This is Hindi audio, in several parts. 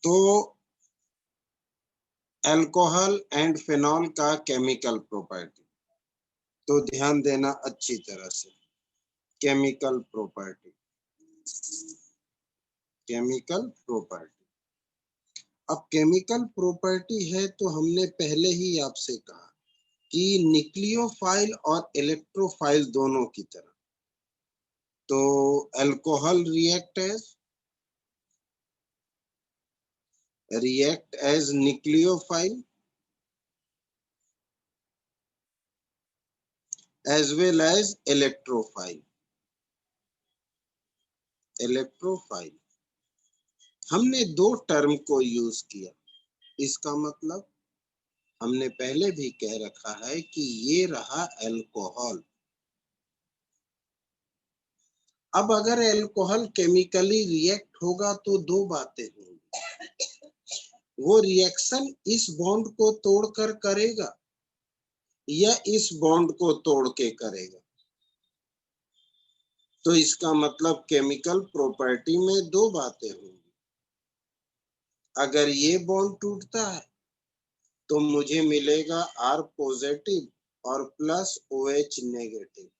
तो अल्कोहल एंड फिनॉल का केमिकल प्रॉपर्टी, तो ध्यान देना अच्छी तरह से। Chemical property, chemical property. अब केमिकल प्रॉपर्टी है तो हमने पहले ही आपसे कहा कि न्यूक्लियोफाइल और इलेक्ट्रोफाइल दोनों की तरह। तो alcohol react as nucleophile as well as electrophile। Electrophile हमने दो टर्म को यूज किया। इसका मतलब हमने पहले भी कह रखा है कि ये रहा अल्कोहल। अब अगर अल्कोहल केमिकली रिएक्ट होगा तो दो बातें होंगी। वो रिएक्शन इस बॉन्ड को तोड़कर करेगा या इस बॉन्ड को तोड़ के करेगा। तो इसका मतलब केमिकल प्रॉपर्टी में दो बातें होंगी। अगर ये बॉन्ड टूटता है तो मुझे मिलेगा R पॉजिटिव और प्लस OH नेगेटिव।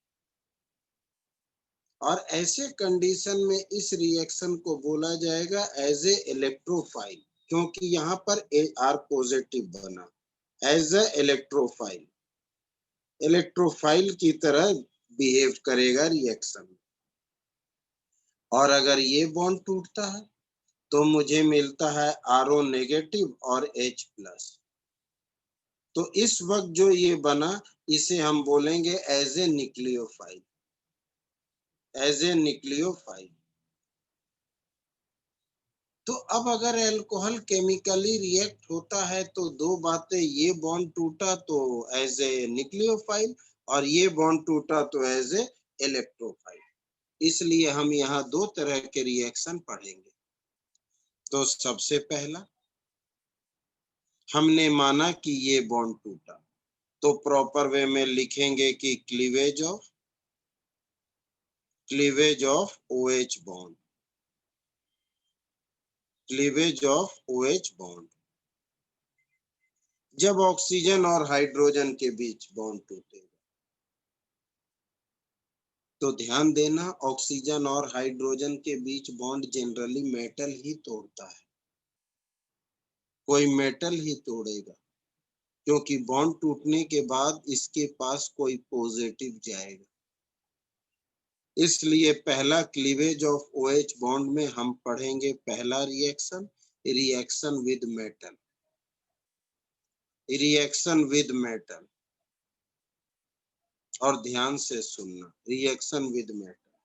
और ऐसे कंडीशन में इस रिएक्शन को बोला जाएगा एज ए इलेक्ट्रोफाइल, क्योंकि यहाँ पर R पॉजिटिव बना। एज ए इलेक्ट्रोफाइल, इलेक्ट्रोफाइल की तरह बिहेव करेगा रिएक्शन। और अगर ये बॉन्ड टूटता है तो मुझे मिलता है RO नेगेटिव और H प्लस। तो इस वक्त जो ये बना इसे हम बोलेंगे as a nucleophile, as a nucleophile. तो अब अगर अल्कोहल केमिकली रिएक्ट होता है तो दो बातें, ये बॉन्ड टूटा तो एज ए न्यूक्लियोफाइल और ये बॉन्ड टूटा तो एज ए इलेक्ट्रोफाइल। इसलिए हम यहाँ दो तरह के रिएक्शन पढ़ेंगे। तो सबसे पहला हमने माना कि ये बॉन्ड टूटा, तो प्रॉपर वे में लिखेंगे कि cleavage of OH bond, cleavage of OH bond. जब ऑक्सीजन और हाइड्रोजन के बीच बॉन्ड टूटेगा तो ध्यान देना, ऑक्सीजन और हाइड्रोजन के बीच बॉन्ड जनरली मेटल ही तोड़ता है, कोई मेटल ही तोड़ेगा, क्योंकि बॉन्ड टूटने के बाद इसके पास कोई पॉजिटिव जाएगा। इसलिए पहला क्लीवेज ऑफ OH बॉन्ड में हम पढ़ेंगे पहला reaction, reaction with metal, reaction with metal. और ध्यान से सुनना, रिएक्शन विद मेटल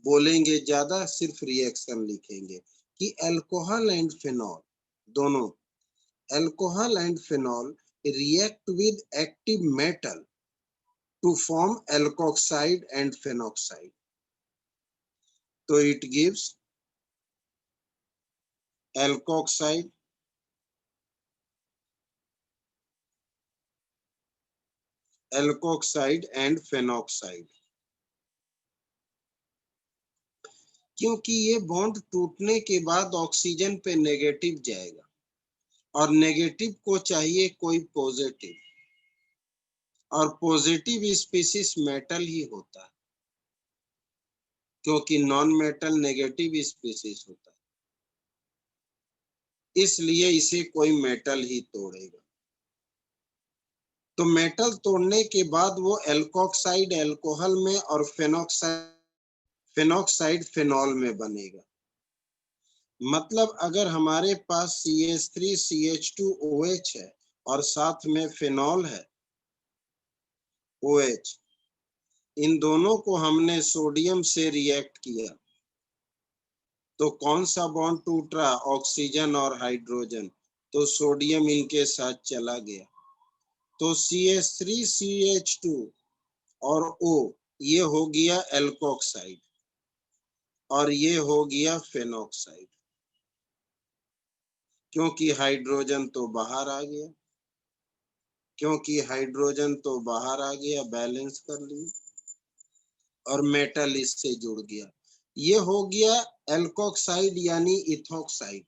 बोलेंगे ज्यादा, सिर्फ रिएक्शन लिखेंगे कि अल्कोहल एंड फिनॉल दोनों, alcohol and phenol react with active metal to form alkoxide and phenoxide. तो it gives alkoxide and phenoxide. क्योंकि ये बॉन्ड टूटने के बाद ऑक्सीजन पे नेगेटिव जाएगा और नेगेटिव को चाहिए कोई पॉजिटिव, और पॉजिटिव स्पीशीज मेटल ही होता है, क्योंकि नॉन मेटल नेगेटिव स्पीशीज होता है। इसलिए इसे कोई मेटल ही तोड़ेगा। तो मेटल तोड़ने के बाद वो एल्कोक्साइड अल्कोहल में और फेनॉक्साइड फिनॉल में बनेगा। मतलब अगर हमारे पास CH3CH2OH है और साथ में फिनॉल है OH, इन दोनों को हमने सोडियम से रिएक्ट किया तो कौन सा बॉन्ड टूट रहा, ऑक्सीजन और हाइड्रोजन, तो सोडियम इनके साथ चला गया। तो CH3CH2 और O ये हो गया एल्कोक्साइड और ये हो गया फेनॉक्साइड, क्योंकि हाइड्रोजन तो बाहर आ गया, बैलेंस कर लिया और मेटल इससे जुड़ गया। ये हो गया एल्कोक्साइड यानी इथोक्साइड।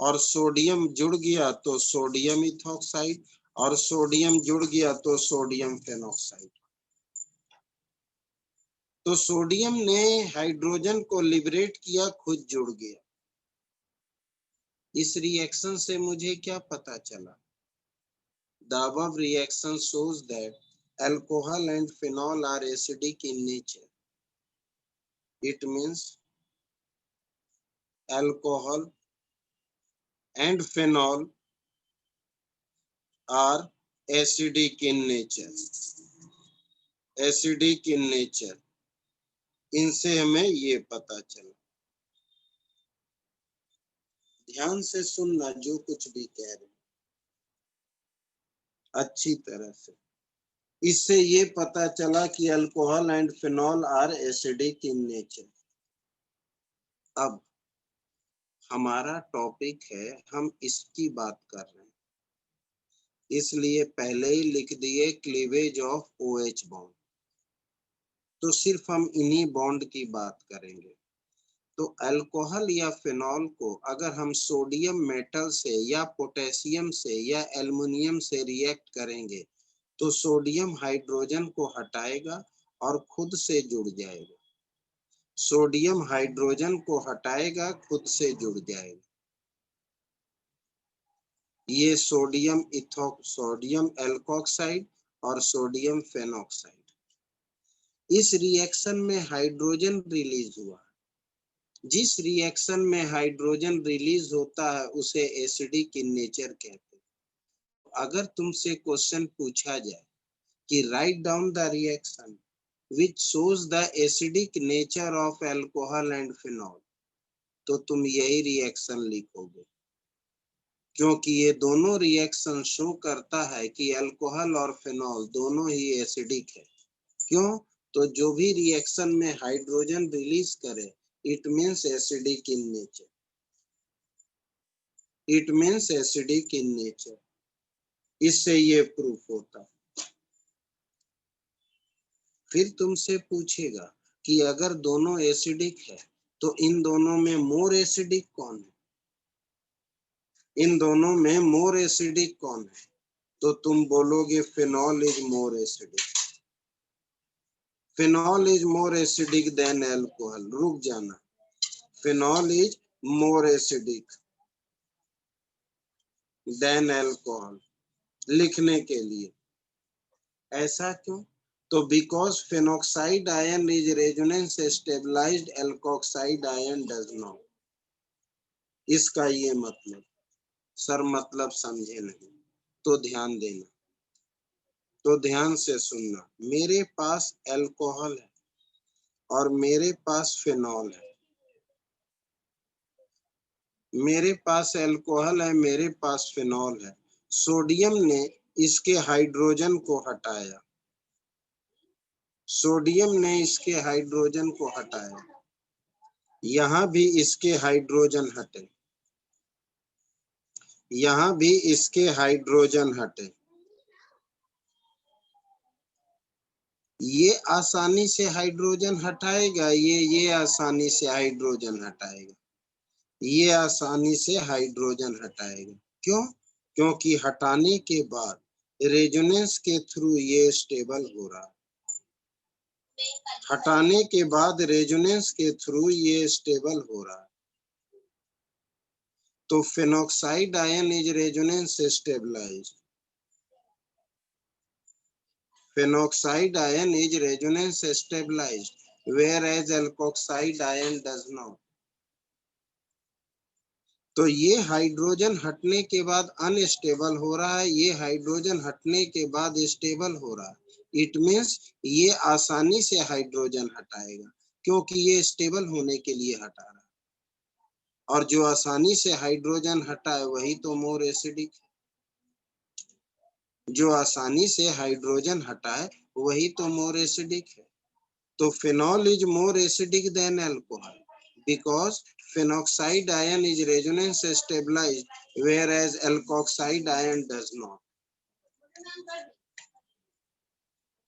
और सोडियम जुड़ गया तो सोडियम इथॉक्साइड, और सोडियम जुड़ गया तो सोडियम फेनॉक्साइड। तो सोडियम ने हाइड्रोजन को लिबरेट किया, खुद जुड़ गया। इस रिएक्शन से मुझे क्या पता चला? The above reaction shows that alcohol and phenol are acidic in nature. It means alcohol and phenol are acidic in nature. Acidic in nature. इनसे हमें ये पता चला। ध्यान से सुनना जो कुछ भी कह रहे हैं, अच्छी तरह से। इससे ये पता चला कि alcohol and phenol are acidic in nature. अब हमारा टॉपिक है, हम इसकी बात कर रहे हैं, इसलिए पहले ही लिख दिए क्लीवेज ऑफ OH बॉन्ड। तो सिर्फ हम इन्हीं बॉन्ड की बात करेंगे। तो अल्कोहल या फिनॉल को अगर हम सोडियम मेटल से या पोटेशियम से या एल्युमिनियम से रिएक्ट करेंगे तो सोडियम हाइड्रोजन को हटाएगा और खुद से जुड़ जाएगा। सोडियम हाइड्रोजन को हटाएगा, खुद से जुड़ जाएगा। ये सोडियम एल्कोक्साइड और सोडियम फेनॉक्साइड। इस रिएक्शन में हाइड्रोजन रिलीज हुआ। जिस रिएक्शन में हाइड्रोजन रिलीज होता है उसे एसिडिक इन नेचर कहते हैं। अगर तुमसे क्वेश्चन पूछा जाए कि write down the reaction which shows the acidic nature of alcohol and phenol, तो तुम यही रिएक्शन लिखोगे, क्योंकि ये दोनों रिएक्शन शो करता है कि अल्कोहल और फिनॉल दोनों ही एसिडिक है। क्यों? तो जो भी रिएक्शन में हाइड्रोजन रिलीज करे it means acidic in nature. It means acidic in nature. इससे ये प्रूफ होता। फिर तुमसे पूछेगा कि अगर दोनों एसिडिक है तो इन दोनों में मोर एसिडिक कौन है? इन दोनों में मोर एसिडिक कौन है? तो तुम बोलोगे phenol is more acidic. Phenol is more acidic than alcohol. रुक जाना, phenol is more acidic than alcohol लिखने के लिए। ऐसा क्यों? तो because phenoxide ion is resonance stabilized, alkoxide ion does not. इसका ये मतलब, सर मतलब समझे नहीं, तो ध्यान देना, तो ध्यान से सुनना। मेरे पास अल्कोहल है और मेरे पास फिनॉल है। मेरे पास अल्कोहल है, मेरे पास फिनॉल है। सोडियम ने इसके हाइड्रोजन को हटाया। सोडियम ने इसके हाइड्रोजन को हटाया। यहाँ भी इसके हाइड्रोजन हटे, यहाँ भी इसके हाइड्रोजन हटे। ये आसानी से हाइड्रोजन हटाएगा, ये आसानी से हाइड्रोजन हटाएगा, ये आसानी से हाइड्रोजन हटाएगा। क्यों? क्योंकि हटाने के बाद रेजोनेंस के थ्रू ये स्टेबल हो रहा है। हटाने के बाद रेजोनेंस के थ्रू ये स्टेबल हो रहा है। तो phenoxide ion is resonance stabilized. Phenoxide ion is resonance stabilized, whereas alkoxide ion does not. तो ये हाइड्रोजन हटने के बाद अनस्टेबल हो रहा है, ये हाइड्रोजन हटने के बाद स्टेबल हो रहा है। इट मीन्स ये आसानी से हाइड्रोजन हटाएगा क्योंकि ये स्टेबल होने के लिए हटा रहा है। और जो आसानी से हाइड्रोजन हटाए वही तो मोर एसिडिक है। जो आसानी से हाइड्रोजन हटाए वही तो मोर एसिडिक है। तो phenol is more acidic than alcohol because phenoxide ion is resonance stabilized whereas alkoxide ion does not.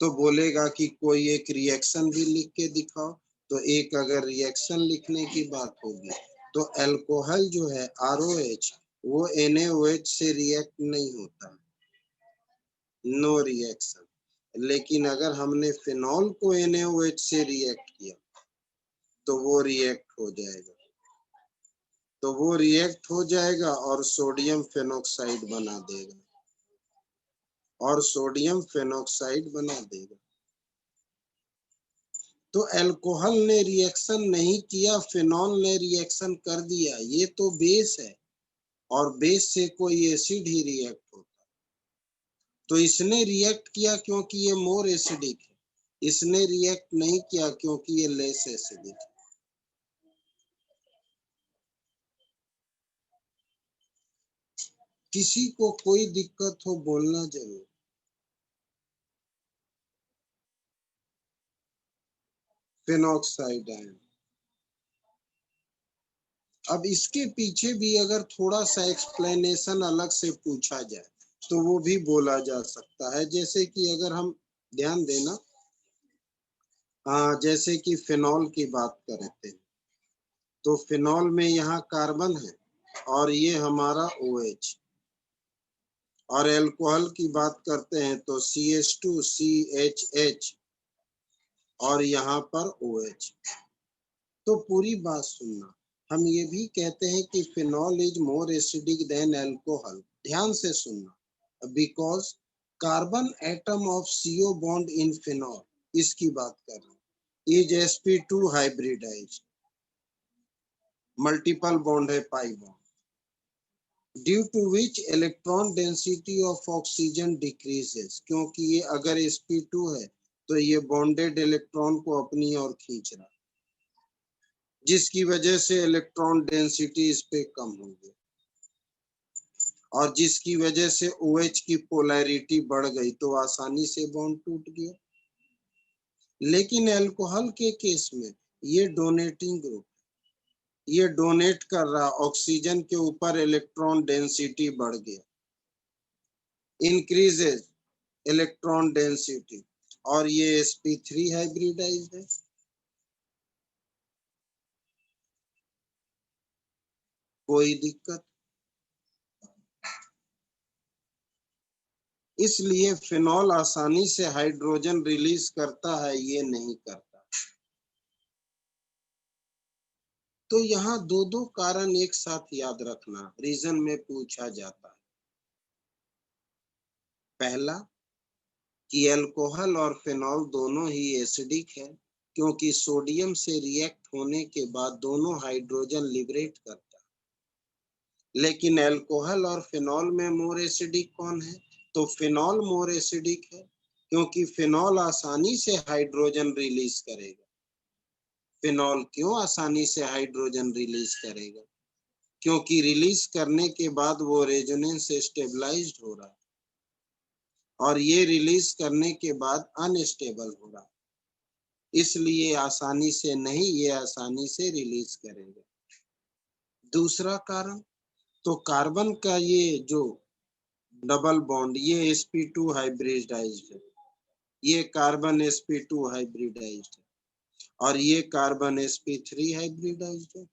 तो बोलेगा कि कोई एक रिएक्शन भी लिख के दिखाओ। तो एक अगर रिएक्शन लिखने की बात होगी तो अल्कोहल जो है ROH वो NaOH से रिएक्ट नहीं होता, नो रिएक्शन। लेकिन अगर हमने फिनॉल को NaOH से रिएक्ट किया तो वो रिएक्ट हो जाएगा, और सोडियम फेनोक्साइड बना देगा, तो अल्कोहल ने रिएक्शन नहीं किया, फिनॉल ने रिएक्शन कर दिया। ये तो बेस है और बेस से कोई एसिड ही रिएक्ट होता, तो इसने रिएक्ट किया क्योंकि ये मोर एसिडिक है, इसने रिएक्ट नहीं किया क्योंकि ये लेस एसिडिक है। किसी को कोई दिक्कत हो बोलना जरूर। फेनॉक्साइड आयन, अब इसके पीछे भी अगर थोड़ा सा एक्सप्लेनेशन अलग से पूछा जाए तो वो भी बोला जा सकता है। जैसे कि अगर हम ध्यान देना, जैसे कि फिनॉल की बात करते हैं तो फिनॉल में यहाँ कार्बन है और ये हमारा OH, और अल्कोहल की बात करते हैं तो CH2CHH और यहाँ पर OH। तो पूरी बात सुनना, हम ये भी कहते हैं कि phenol is more acidic than alcohol. ध्यान से सुनना, because carbon atom of CO bond in phenol, इसकी बात कर रहे हैं, is sp2 hybridised, multiple bond है pi bond, due to which electron density of oxygen decreases, क्योंकि ये अगर sp2 है तो ये बॉन्डेड इलेक्ट्रॉन को अपनी ओर खींच रहा, जिसकी वजह से इलेक्ट्रॉन डेंसिटी इस पे कम हो गई, और जिसकी वजह से OH की पोलैरिटी बढ़ गई तो आसानी से बॉन्ड टूट गया। लेकिन अल्कोहल के केस में ये डोनेटिंग ग्रुप, ये डोनेट कर रहा, ऑक्सीजन के ऊपर इलेक्ट्रॉन डेंसिटी बढ़ गया, इंक्रीजेज इलेक्ट्रॉन डेंसिटी, और ये sp3 हाइब्रिडाइज्ड है। कोई दिक्कत? इसलिए फिनॉल आसानी से हाइड्रोजन रिलीज करता है, ये नहीं करता। तो यहाँ दो दो कारण एक साथ याद रखना, रीजन में पूछा जाता है। पहला कि अल्कोहल और फिनॉल दोनों ही एसिडिक है, क्योंकि सोडियम से रिएक्ट होने के बाद दोनों हाइड्रोजन लिबरेट करता है। लेकिन अल्कोहल और फिनॉल में मोर एसिडिक कौन है? तो फिनॉल मोर एसिडिक है, क्योंकि फिनॉल आसानी से हाइड्रोजन रिलीज करेगा। फिनॉल क्यों आसानी से हाइड्रोजन रिलीज करेगा? क्योंकि रिलीज करने के बाद वो रेजोनेंस स्टेबलाइज्ड हो रहा है, और ये रिलीज करने के बाद अनस्टेबल हो रहा है, इसलिए आसानी से नहीं, ये आसानी से रिलीज करेगा। दूसरा कारण, तो कार्बन का ये जो डबल बॉन्ड, ये sp2 हाइब्रिडाइज्ड है, ये कार्बन sp2 हाइब्रिडाइज्ड है, और ये कार्बन sp3 हाइब्रिडाइज्ड है।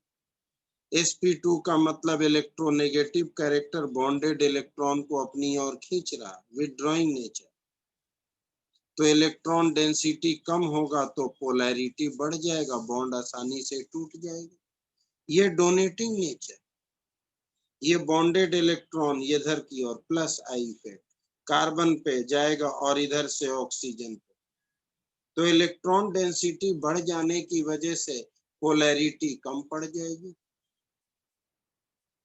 sp2 का मतलब इलेक्ट्रोनेगेटिव कैरेक्टर, बॉन्डेड इलेक्ट्रॉन को अपनी ओर खींच रहा, विथड्रॉइंग नेचर, तो इलेक्ट्रॉन डेंसिटी कम होगा तो पोलैरिटी बढ़ जाएगा, बॉन्ड आसानी से टूट जाएगा। ये डोनेटिंग नेचर, ये बॉन्डेड इलेक्ट्रॉन इधर की ओर प्लस आई इफेक्ट, कार्बन पे जाएगा और इधर से ऑक्सीजन पे, तो इलेक्ट्रॉन डेंसिटी बढ़ जाने की वजह से पोलैरिटी कम पड़ जाएगी,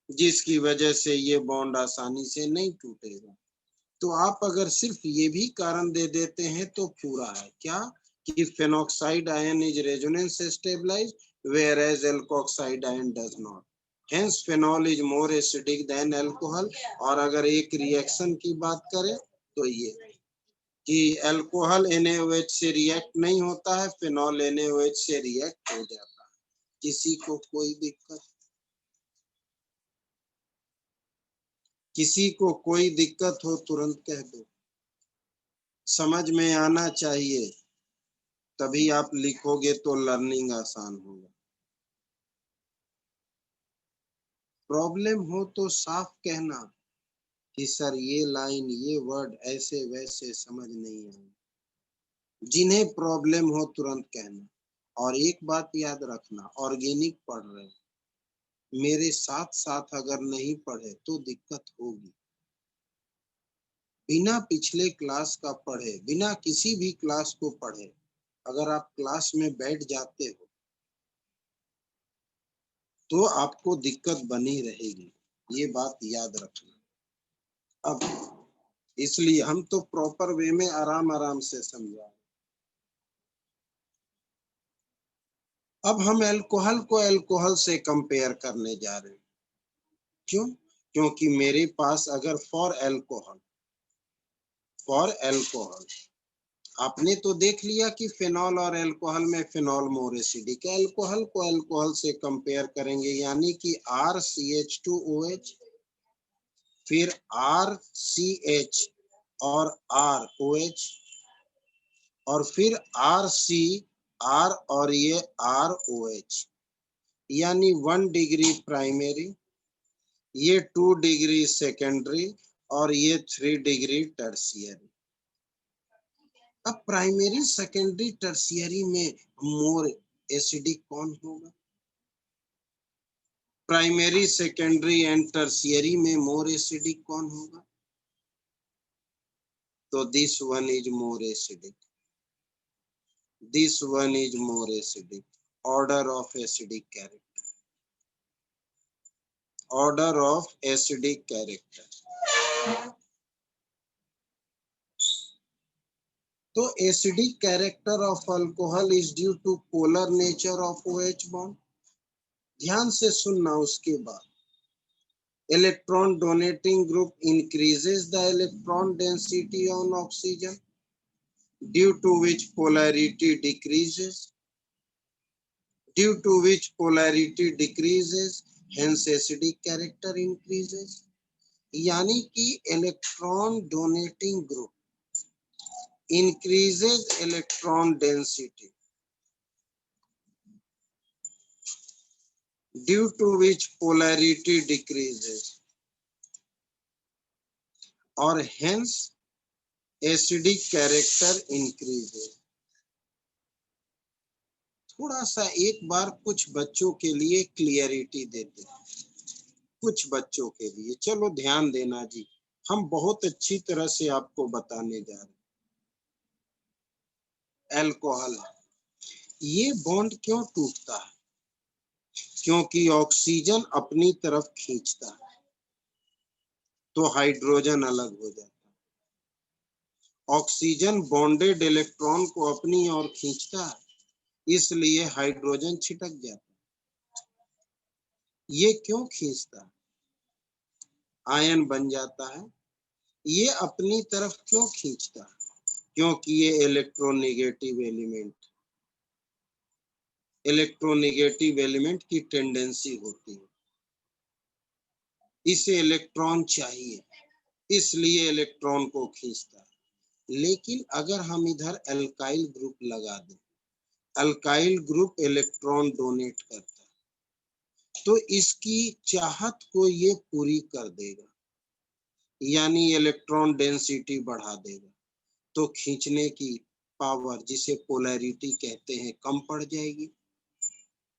जिसकी वजह से ये बॉन्ड आसानी से नहीं टूटेगा। तो आप अगर सिर्फ ये भी कारण दे देते हैं तो पूरा है क्या, कि phenoxide ion is resonance stabilized whereas alkoxide ion does not, hence phenol is more acidic than alcohol. और अगर एक रिएक्शन की बात करें तो ये कि अल्कोहल NaOH से रिएक्ट नहीं होता है, फिनॉल NaOH से रिएक्ट हो जाता है। किसी को कोई दिक्कत? किसी को कोई दिक्कत हो तुरंत कह दो, समझ में आना चाहिए, तभी आप लिखोगे तो लर्निंग आसान होगा। प्रॉब्लम हो तो साफ कहना कि सर ये लाइन ये वर्ड ऐसे वैसे समझ नहीं आए। जिन्हें प्रॉब्लम हो तुरंत कहना। और एक बात याद रखना, ऑर्गेनिक पढ़ रहे, मेरे साथ साथ अगर नहीं पढ़े तो दिक्कत होगी। बिना पिछले क्लास का पढ़े, बिना किसी भी क्लास को पढ़े अगर आप क्लास में बैठ जाते हो तो आपको दिक्कत बनी रहेगी, ये बात याद रखना। अब इसलिए हम तो प्रॉपर वे में आराम आराम से समझा। अब हम अल्कोहल को अल्कोहल से कंपेयर करने जा रहे हैं। क्यों? क्योंकि मेरे पास अगर फॉर अल्कोहल आपने तो देख लिया कि फिनॉल और अल्कोहल में फिनॉल मोर एसिडिक है। अल्कोहल को अल्कोहल से कंपेयर करेंगे, यानी कि RCH2OH, फिर RCH और ROH, और फिर RCR और ये ROH, यानी 1 डिग्री प्राइमरी, ये 2 डिग्री सेकेंडरी और ये 3 डिग्री टर्शियरी। अब प्राइमरी सेकेंडरी टर्शियरी में मोर एसिडिक कौन होगा? प्राइमरी सेकेंडरी एंड टर्शियरी में मोर एसिडिक कौन होगा? तो this one is more acidic, this one is more acidic. Order of acidic character, order of acidic character. तो acidic character of alcohol is due to polar nature of OH bond. ध्यान से सुनना। उसके बाद electron donating group increases the electron density on oxygen, due to which polarity decreases, due to which polarity decreases, hence acidic character increases. यानी कि electron donating group increases electron density, due to which polarity decreases, और hence acidic character increases। थोड़ा सा एक बार कुछ बच्चों के लिए क्लियरिटी देते हैं, कुछ बच्चों के लिए। चलो ध्यान देना जी, हम बहुत अच्छी तरह से आपको बताने जा रहे हैं। अल्कोहल, ये बॉन्ड क्यों टूटता है? क्योंकि ऑक्सीजन अपनी तरफ खींचता है तो हाइड्रोजन अलग हो जाता है। ऑक्सीजन बॉन्डेड इलेक्ट्रॉन को अपनी ओर खींचता है, इसलिए हाइड्रोजन छिटक जाता है। ये क्यों खींचता है? आयन बन जाता है। ये अपनी तरफ क्यों खींचता है? क्योंकि ये इलेक्ट्रोनेगेटिव एलिमेंट की टेंडेंसी होती है, इसे इलेक्ट्रॉन चाहिए, इसलिए इलेक्ट्रॉन को खींचता है। लेकिन अगर हम इधर अल्काइल ग्रुप लगा दें, अल्काइल ग्रुप इलेक्ट्रॉन डोनेट करता है तो इसकी चाहत को ये पूरी कर देगा, यानी इलेक्ट्रॉन डेंसिटी बढ़ा देगा, तो खींचने की पावर, जिसे पोलैरिटी कहते हैं, कम पड़ जाएगी।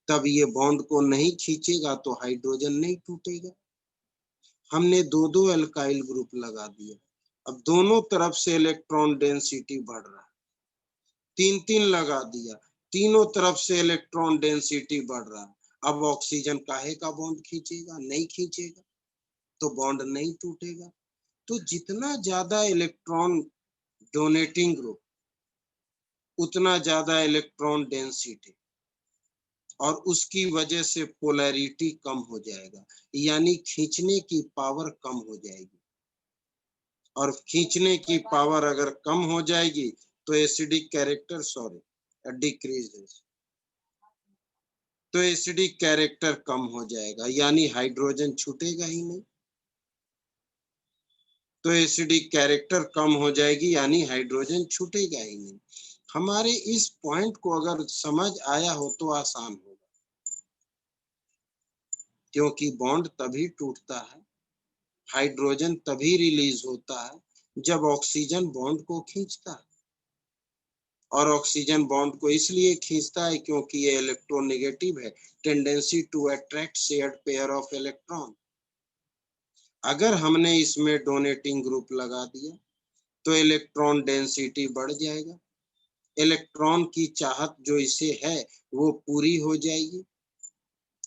तब ये बॉन्ड को नहीं खींचेगा तो हाइड्रोजन नहीं टूटेगा। हमने दो दो अल्काइल ग्रुप लगा दिया, अब दोनों तरफ से इलेक्ट्रॉन डेंसिटी बढ़ रहा है। तीन तीन लगा दिया, तीनों तरफ से इलेक्ट्रॉन डेंसिटी बढ़ रहा है। अब ऑक्सीजन काहे का बॉन्ड खींचेगा? नहीं खींचेगा, तो बॉन्ड नहीं टूटेगा। तो जितना ज्यादा इलेक्ट्रॉन डोनेटिंग ग्रुप, उतना ज्यादा इलेक्ट्रॉन डेंसिटी, और उसकी वजह से पोलैरिटी कम हो जाएगा, यानी खींचने की पावर कम हो जाएगी। और खींचने की पावर अगर कम हो जाएगी तो एसिडिक कैरेक्टर डिक्रीजेस, तो एसिडिक कैरेक्टर कम हो जाएगा, यानी हाइड्रोजन छूटेगा ही नहीं। तो एसिडिक कैरेक्टर कम हो जाएगी, यानी हाइड्रोजन छूटेगा ही नहीं। हमारे इस पॉइंट को अगर समझ आया हो तो आसान होगा। क्योंकि बॉन्ड तभी टूटता है, हाइड्रोजन तभी रिलीज होता है जब ऑक्सीजन बॉन्ड को खींचता है। और ऑक्सीजन बॉन्ड को इसलिए खींचता है क्योंकि ये इलेक्ट्रोनेगेटिव है, tendency to attract shared pair of electron. अगर हमने इसमें डोनेटिंग ग्रुप लगा दिया तो इलेक्ट्रॉन डेंसिटी बढ़ जाएगा, इलेक्ट्रॉन की चाहत जो इसे है वो पूरी हो जाएगी,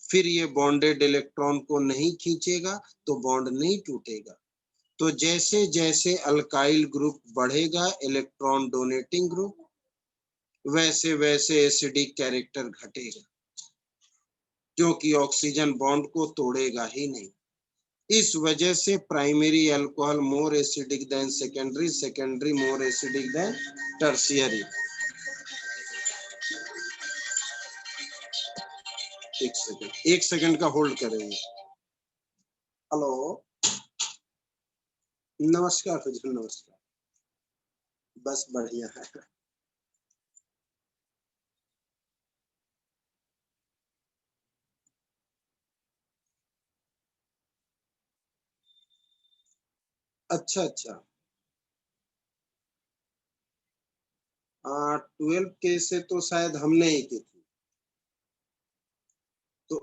फिर ये बॉन्डेड इलेक्ट्रॉन को नहीं खींचेगा तो बॉन्ड नहीं टूटेगा। तो जैसे जैसे अल्काइल ग्रुप बढ़ेगा, इलेक्ट्रॉन डोनेटिंग ग्रुप, वैसे वैसे एसिडिक कैरेक्टर घटेगा, क्योंकि ऑक्सीजन बॉन्ड को तोड़ेगा ही नहीं। इस वजह से प्राइमरी अल्कोहल मोर एसिडिक देन सेकेंडरी, सेकेंडरी मोर एसिडिक देन टर्शियरी। एक सेकंड का होल्ड करेंगे। हेलो, नमस्कार हुजूर, नमस्कार। बस बढ़िया है। अच्छा अच्छा, 12 के से तो शायद हमने ही की थी। तो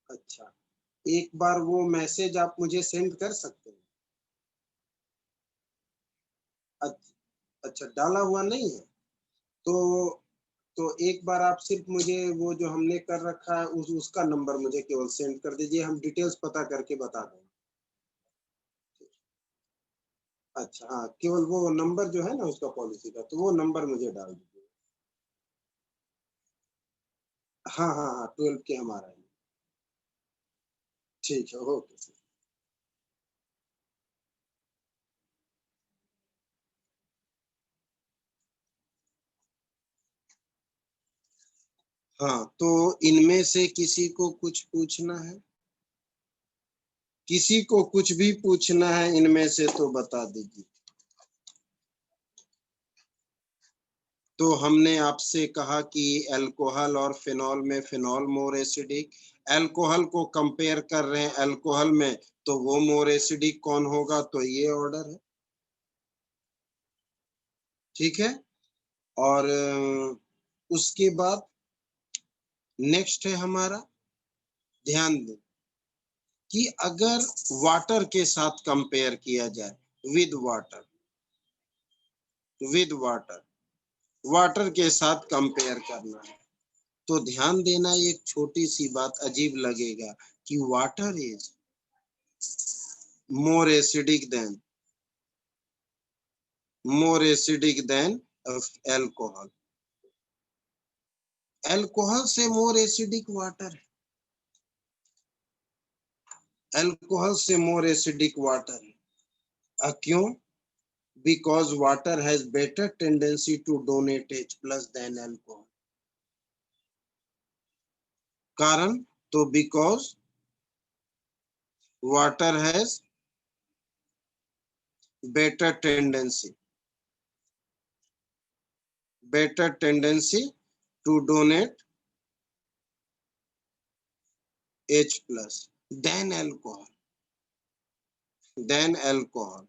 अच्छा, एक बार वो मैसेज आप मुझे सेंड कर सकते हैं? अच्छा, अच्छा, डाला हुआ नहीं है। तो एक बार आप सिर्फ मुझे वो जो हमने कर रखा है उसका नंबर मुझे केवल सेंड कर दीजिए, हम डिटेल्स पता करके बता देंगे। अच्छा, हाँ, केवल वो नंबर जो है ना उसका पॉलिसी का, तो वो नंबर मुझे डाल दीजिए। हाँ हाँ हाँ, 12 के हमारा है। ठीक है, ओके। हाँ, तो इनमें से किसी को कुछ पूछना है? किसी को कुछ भी पूछना है इनमें से तो बता दीजिए। तो हमने आपसे कहा कि अल्कोहल और फिनॉल में फिनॉल मोर एसिडिक, अल्कोहल को कंपेयर कर रहे हैं अल्कोहल में, तो वो मोर एसिडिक कौन होगा, तो ये ऑर्डर है। ठीक है। और उसके बाद नेक्स्ट है हमारा, ध्यान दें कि अगर वाटर के साथ कंपेयर किया जाए, with water, with water, water के साथ कंपेयर करना है, तो ध्यान देना, एक छोटी सी बात अजीब लगेगा कि water is more acidic than, more acidic than alcohol. Alcohol से मोर एसिडिक वाटर है, अल्कोहल से मोर एसिडिक वाटर है। क्यों? Because water has better tendency to donate H plus than alcohol. कारण, तो because water has better tendency, better tendency to donate H plus than alcohol, than alcohol।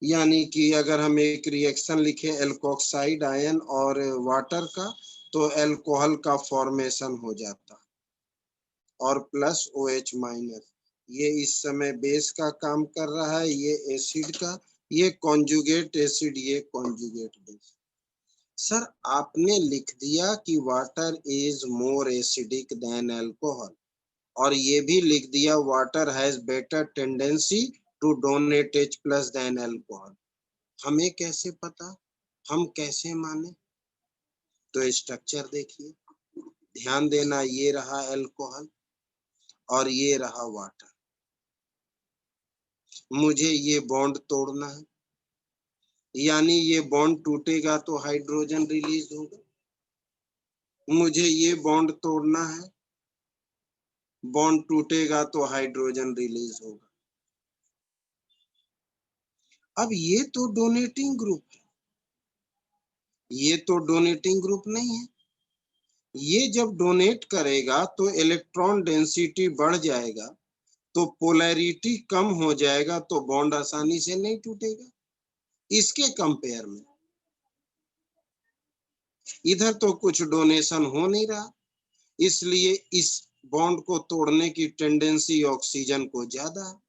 यानी कि अगर हम एक रिएक्शन लिखे एल्कोक्साइड आयन और वाटर का, तो अल्कोहल का फॉर्मेशन हो जाता और प्लस OH माइनस। ये इस समय बेस का काम कर रहा है, ये एसिड का, ये कॉन्जुगेट एसिड, ये कॉन्जुगेट बेस। सर, आपने लिख दिया कि water is more acidic than alcohol, और ये भी लिख दिया water has better tendency to donate H plus than alcohol. हमें कैसे पता, हम कैसे माने? तो स्ट्रक्चर देखिए, ध्यान देना, ये रहा अल्कोहल और ये रहा वाटर। मुझे ये बॉन्ड तोड़ना है, यानी ये बॉन्ड टूटेगा तो हाइड्रोजन रिलीज होगा। मुझे ये बॉन्ड तोड़ना है, बॉन्ड टूटेगा तो हाइड्रोजन रिलीज होगा। अब ये तो डोनेटिंग ग्रुप है, ये तो डोनेटिंग ग्रुप नहीं है। ये जब डोनेट करेगा तो इलेक्ट्रॉन डेंसिटी बढ़ जाएगा, तो पोलैरिटी कम हो जाएगा, तो बॉन्ड आसानी से नहीं टूटेगा। इसके कंपेयर में इधर तो कुछ डोनेशन हो नहीं रहा, इसलिए इस बॉन्ड को तोड़ने की टेंडेंसी ऑक्सीजन को ज्यादा है।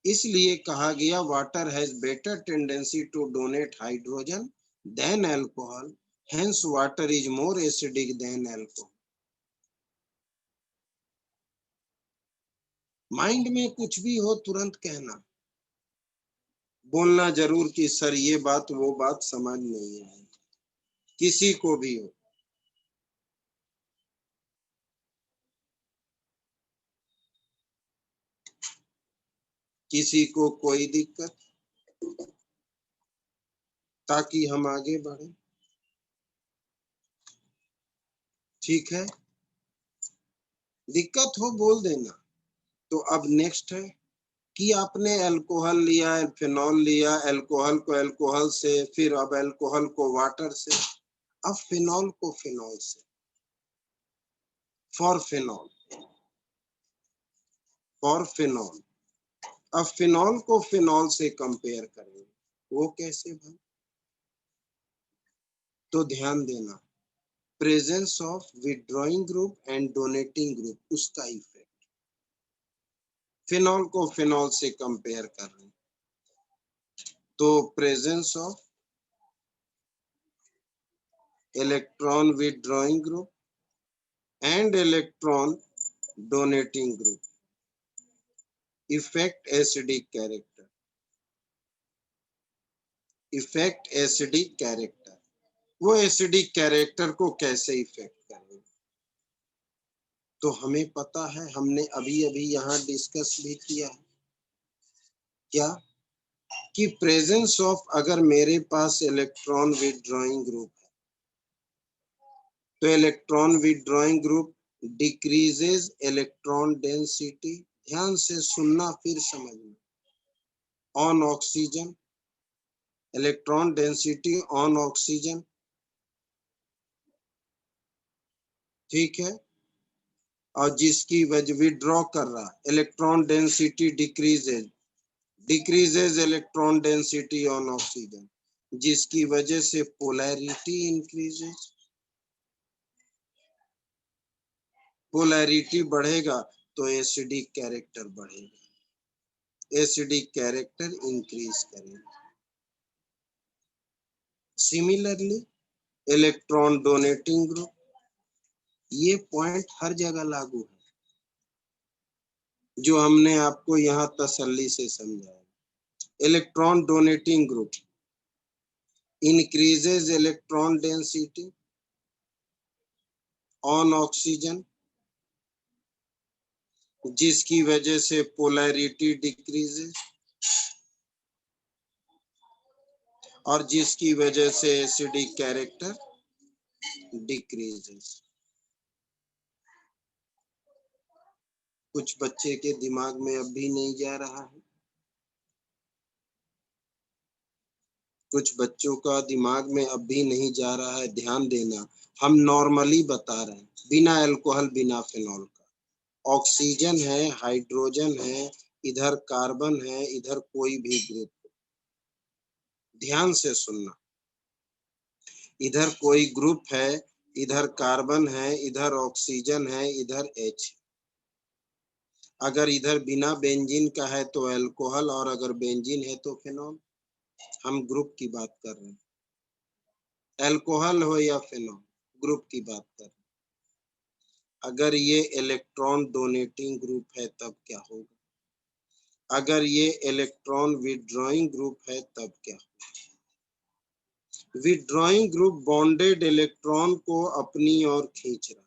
इसलिए कहा गया water has better tendency to donate hydrogen than alcohol, hence water is more acidic than alcohol. Mind में कुछ भी हो तुरंत कहना, बोलना जरूर कि सर ये बात वो बात समझ नहीं आई, किसी को भी हो। किसी को कोई दिक्कत, ताकि हम आगे बढ़े। ठीक है, दिक्कत हो बोल देना। तो अब नेक्स्ट है कि आपने अल्कोहल लिया, फिनॉल लिया, अल्कोहल को अल्कोहल से, फिर अब अल्कोहल को वाटर से, अब फिनॉल को फिनॉल से, फॉर फिनॉल, फॉर फिनॉल। अब फिनॉल को फिनॉल से कंपेयर करेंगे, वो कैसे भाई? तो ध्यान देना, presence of withdrawing group and donating group, उसका इफेक्ट। फिनॉल को फिनॉल से कंपेयर कर रहे हैं, तो presence of electron withdrawing group and electron donating group, effect acidic character, effect acidic character. वो एसिडिक कैरेक्टर को कैसे इफेक्ट करेंगे? तो हमें पता है, हमने अभी अभी यहाँ डिस्कस भी किया है क्या, कि प्रेजेंस ऑफ, अगर मेरे पास इलेक्ट्रॉन विड्रॉइंग ग्रुप है, तो electron withdrawing group decreases electron density. ध्यान से सुनना फिर समझना, on oxygen, electron density on oxygen, ठीक है। और जिसकी वजह विड्रॉ कर रहा, electron density decreases, decreases electron density on oxygen, जिसकी वजह से पोलैरिटी इंक्रीजेज, पोलैरिटी बढ़ेगा तो एसिडिक कैरेक्टर बढ़ेगा, एसिडिक कैरेक्टर इंक्रीज करेगा। सिमिलरली इलेक्ट्रॉन डोनेटिंग ग्रुप, ये पॉइंट हर जगह लागू है जो हमने आपको यहाँ तसल्ली से समझाया। Electron donating group increases electron density on oxygen, जिसकी वजह से पोलैरिटी डिक्रीजेस, और जिसकी वजह से एसिडिक कैरेक्टर डिक्रीजेस। कुछ बच्चे के दिमाग में अब भी नहीं जा रहा है, कुछ बच्चों का दिमाग में अब भी नहीं जा रहा है। ध्यान देना, हम नॉर्मली बता रहे हैं, बिना अल्कोहल बिना फिनॉल का। ऑक्सीजन है, हाइड्रोजन है, इधर कार्बन है, इधर कोई भी ग्रुप। ध्यान से सुनना, इधर कोई ग्रुप है, इधर कार्बन है, इधर ऑक्सीजन है, इधर H। अगर इधर बिना बेंजीन का है तो अल्कोहल, और अगर बेंजीन है तो फिनॉल। हम ग्रुप की बात कर रहे हैं, अल्कोहल हो या फिनॉल, ग्रुप की बात कर रहे हैं। अगर ये इलेक्ट्रॉन डोनेटिंग ग्रुप है तब क्या होगा, अगर ये इलेक्ट्रॉन विड्रॉइंग ग्रुप है तब क्या होगा? विड्रॉइंग ग्रुप बॉन्डेड इलेक्ट्रॉन को अपनी ओर खींच रहा,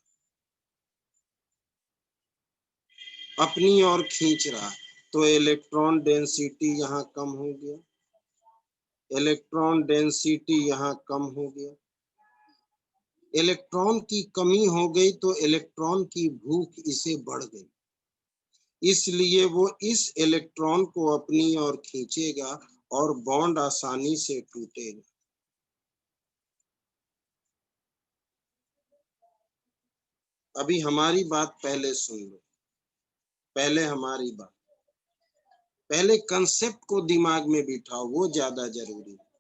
अपनी ओर खींच रहा, तो इलेक्ट्रॉन डेंसिटी यहाँ कम हो गया, इलेक्ट्रॉन डेंसिटी यहाँ कम हो गया। इलेक्ट्रॉन की कमी हो गई तो इलेक्ट्रॉन की भूख इसे बढ़ गई, इसलिए वो इस इलेक्ट्रॉन को अपनी ओर खींचेगा और बॉन्ड आसानी से टूटेगा। अभी हमारी बात पहले सुन लो, पहले हमारी बात, पहले कंसेप्ट को दिमाग में बिठाओ, वो ज्यादा जरूरी है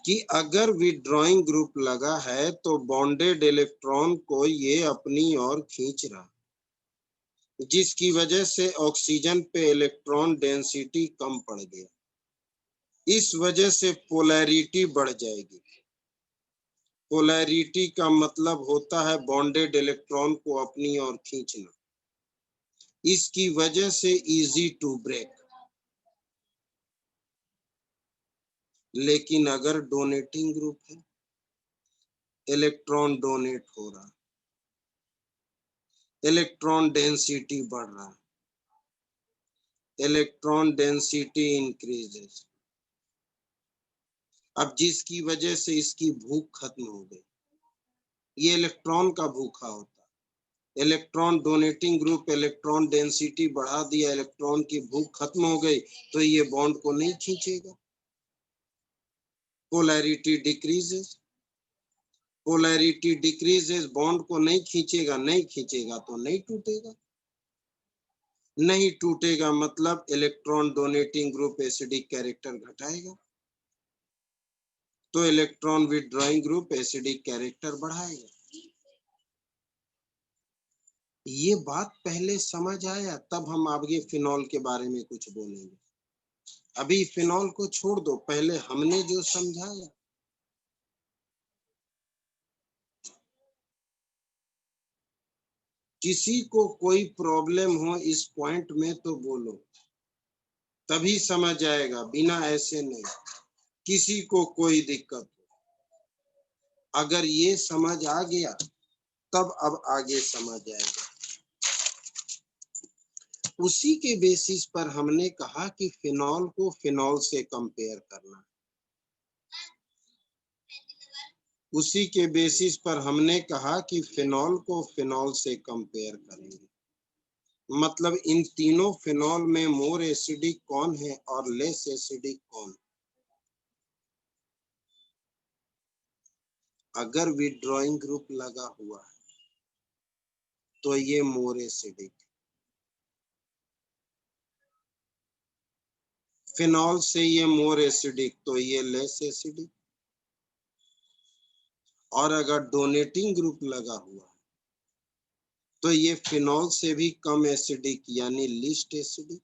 कि अगर विड्रॉइंग ग्रुप लगा है तो बॉन्डेड इलेक्ट्रॉन को ये अपनी ओर खींच रहा, जिसकी वजह से ऑक्सीजन पे इलेक्ट्रॉन डेंसिटी कम पड़ गया। इस वजह से पोलैरिटी बढ़ जाएगी। पोलैरिटी का मतलब होता है बॉन्डेड इलेक्ट्रॉन को अपनी ओर खींचना। इसकी वजह से इजी टू ब्रेक। लेकिन अगर डोनेटिंग ग्रुप है, इलेक्ट्रॉन डोनेट हो रहा, इलेक्ट्रॉन डेंसिटी बढ़ रहा, इलेक्ट्रॉन डेंसिटी इंक्रीजेस, अब जिसकी वजह से इसकी भूख खत्म हो गई। ये इलेक्ट्रॉन का भूखा होता, electron donating group electron density बढ़ा दिया, इलेक्ट्रॉन की भूख खत्म हो गई, तो ये बॉन्ड को नहीं खींचेगा, polarity decreases, polarity decreases, bond को नहीं खींचेगा, नहीं खींचेगा तो नहीं टूटेगा, नहीं टूटेगा मतलब electron donating group acidic character घटाएगा, तो electron withdrawing group acidic character बढ़ाएगा। ये बात पहले समझ आया, तब हम आगे फिनॉल के बारे में कुछ बोलेंगे। अभी फिनॉल को छोड़ दो, पहले हमने जो समझाया। किसी को कोई प्रॉब्लम हो इस पॉइंट में तो बोलो, तभी समझ आएगा, बिना ऐसे नहीं। किसी को कोई दिक्कत हो, अगर ये समझ आ गया तब अब आगे समझ आएगा। उसी के बेसिस पर हमने कहा कि फिनॉल को फिनॉल से कंपेयर करना। उसी के बेसिस पर हमने कहा कि फिनॉल को फिनॉल से कंपेयर करेंगे। मतलब इन तीनों फिनॉल में मोर एसिडिक कौन है और लेस एसिडिक कौन। अगर विथड्रॉइंग ग्रुप लगा हुआ है तो ये मोर एसिडिक, फिनॉल से ये मोर एसिडिक तो ये लेस एसिडिक, और अगर डोनेटिंग ग्रुप लगा हुआ है तो ये फिनॉल से भी कम एसिडिक यानी लीस्ट एसिडिक।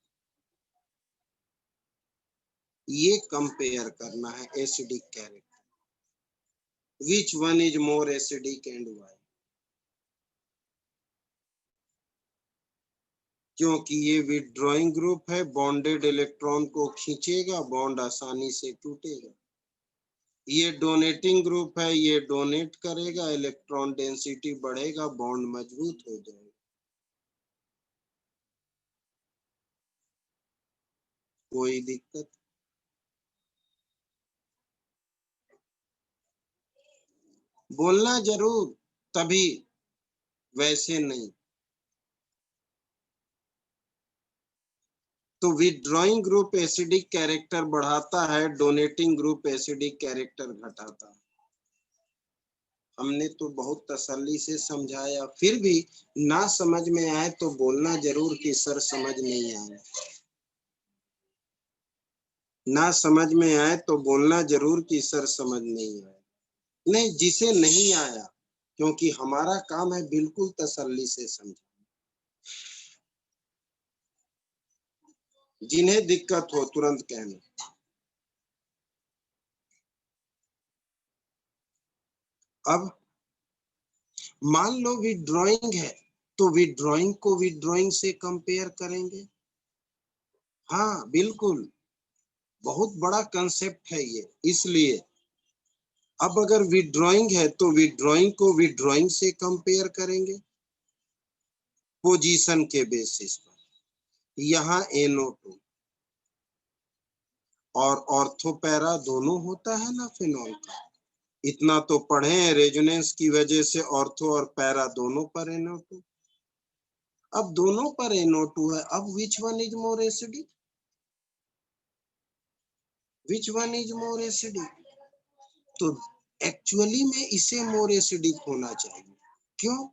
ये कंपेयर करना है acidic character, which one is more acidic and why. क्योंकि ये विथड्रॉइंग ग्रुप है, बॉन्डेड इलेक्ट्रॉन को खींचेगा, बॉन्ड आसानी से टूटेगा। ये डोनेटिंग ग्रुप है, ये डोनेट करेगा, इलेक्ट्रॉन डेंसिटी बढ़ेगा, बॉन्ड मजबूत हो जाएगा। कोई दिक्कत? बोलना जरूर, तभी, वैसे नहीं। तो विथड्रॉइंग ग्रुप एसिडिक कैरेक्टर बढ़ाता है, डोनेटिंग ग्रुप एसिडिक कैरेक्टर घटाता है। हमने तो बहुत तसल्ली से समझाया, फिर भी ना समझ में आए तो बोलना जरूर कि सर समझ नहीं आया। ना समझ में आए तो बोलना जरूर कि सर समझ नहीं आया। नहीं, जिसे नहीं आया, क्योंकि हमारा काम है बिल्कुल तसल्ली से समझाना। जिन्हें दिक्कत हो तुरंत कहना। अब मान लो विथड्रॉइंग है तो विथड्रॉइंग को विथड्रॉइंग से कंपेयर करेंगे। हाँ बिल्कुल, बहुत बड़ा कंसेप्ट है ये। इसलिए अब अगर विथड्रॉइंग है तो विथड्रॉइंग को विथड्रॉइंग से कंपेयर करेंगे पोजीशन के बेसिस पर। यहाँ NO2 और ऑर्थोपैरा दोनों होता है ना फिनॉल का। इतना तो पढ़े हैं, रेजोनेंस की वजह से ऑर्थो और पैरा दोनों पर NO2। अब दोनों पर NO2 है, अब which one is more acidic? Which one is more acidic? तो एक्चुअली में इसे मोर एसिडिक होना चाहिए। क्यों?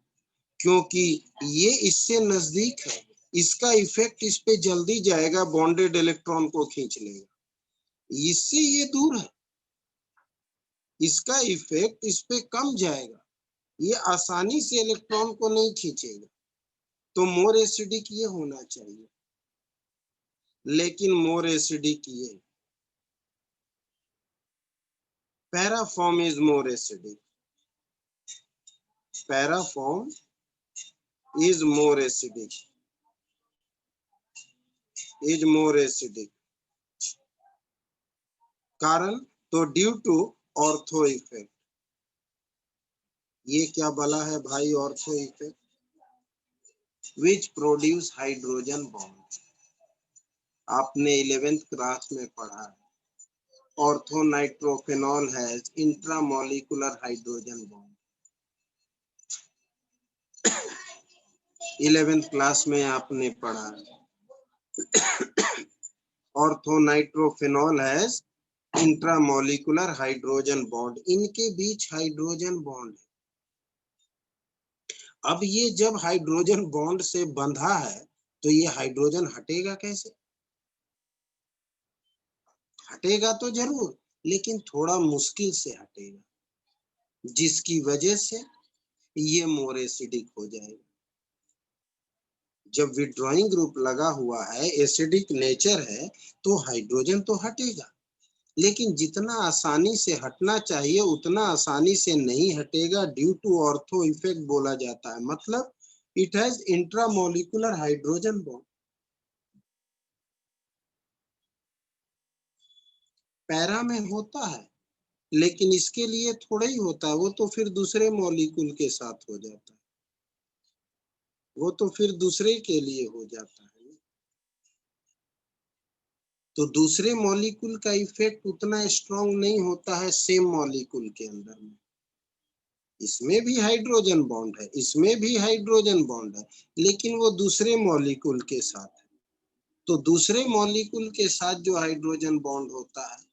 क्योंकि ये इससे नजदीक है, इसका इफेक्ट इस पे जल्दी जाएगा, बॉन्डेड इलेक्ट्रॉन को खींच लेगा। इससे ये दूर है, इसका इफेक्ट इस पे कम जाएगा, ये आसानी से इलेक्ट्रॉन को नहीं खींचेगा, तो मोर एसिडिक ये होना चाहिए। लेकिन मोर एसिडिक ये para form is more acidic, para form is more acidic, is more acidic। कारण तो ड्यू टू ऑर्थो इफेक्ट। ये क्या बला है भाई ortho effect? Which produce hydrogen bond. आपने 11th क्लास में पढ़ा है, ortho nitrophenol has intramolecular hydrogen bond. 11th class में आपने पढ़ा है, ortho nitrophenol has intramolecular hydrogen bond, इनके बीच हाइड्रोजन बॉन्ड है। अब ये जब हाइड्रोजन बॉन्ड से बंधा है तो ये हाइड्रोजन हटेगा कैसे? हटेगा तो जरूर, लेकिन थोड़ा मुश्किल से हटेगा, जिसकी वजह से ये मोर एसिडिक हो जाएगा। जब विड्रॉइंग ग्रुप लगा हुआ है, एसिडिक नेचर है, तो हाइड्रोजन तो हटेगा, लेकिन जितना आसानी से हटना चाहिए उतना आसानी से नहीं हटेगा, ड्यू टू ऑर्थो इफेक्ट बोला जाता है। मतलब it has intramolecular hydrogen bond. Para में होता है, लेकिन इसके लिए थोड़ा ही होता है, वो तो फिर दूसरे मॉलिक्यूल के साथ हो जाता है, वो तो फिर दूसरे के लिए हो जाता है। तो दूसरे मॉलिक्यूल का इफेक्ट उतना स्ट्रांग नहीं होता है सेम मॉलिक्यूल के अंदर में। इसमें भी हाइड्रोजन बॉन्ड है, इसमें भी हाइड्रोजन बॉन्ड है, लेकिन वो दूसरे मॉलिक्यूल के साथ है। तो दूसरे मॉलिक्यूल के साथ जो हाइड्रोजन बॉन्ड होता है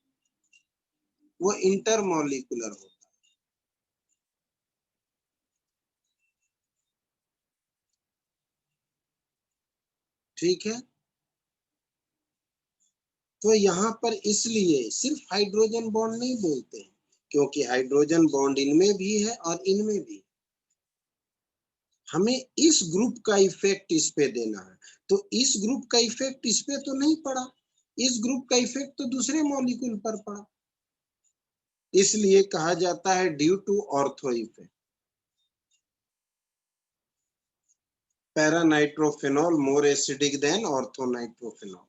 वो इंटरमॉलिक्यूलर होता है। ठीक है, तो यहाँ पर इसलिए सिर्फ हाइड्रोजन बॉन्ड नहीं बोलते हैं, क्योंकि हाइड्रोजन बॉन्ड इनमें भी है और इनमें भी। हमें इस ग्रुप का इफेक्ट इस पे देना है, तो इस ग्रुप का इफेक्ट इस पे तो नहीं पड़ा, इस ग्रुप का इफेक्ट तो दूसरे मॉलिक्यूल पर पड़ा, इसलिए कहा जाता है due to ortho effect. Paranitrophenol more acidic than orthonitrophenol.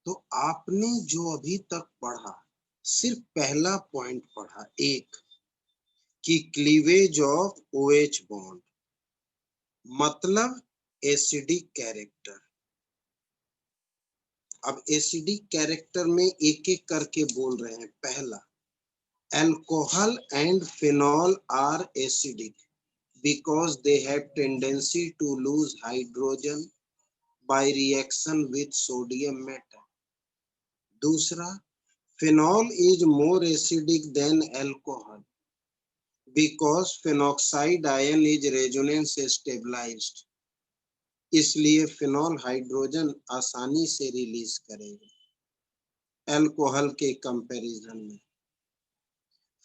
तो आपने जो अभी तक पढ़ा, सिर्फ पहला पॉइंट पढ़ा, एक कि क्लीवेज ऑफ OH बॉन्ड मतलब एसिडिक कैरेक्टर। अब एसिडिक कैरेक्टर में एक एक करके बोल रहे हैं। पहला, alcohol and phenol are acidic because they have tendency to lose hydrogen by reaction with sodium metal. दूसरा, phenol is more acidic than alcohol because phenoxide ion is resonance stabilized, इसलिए फिनॉल हाइड्रोजन आसानी से रिलीज करेगा अल्कोहल के कंपैरिजन में।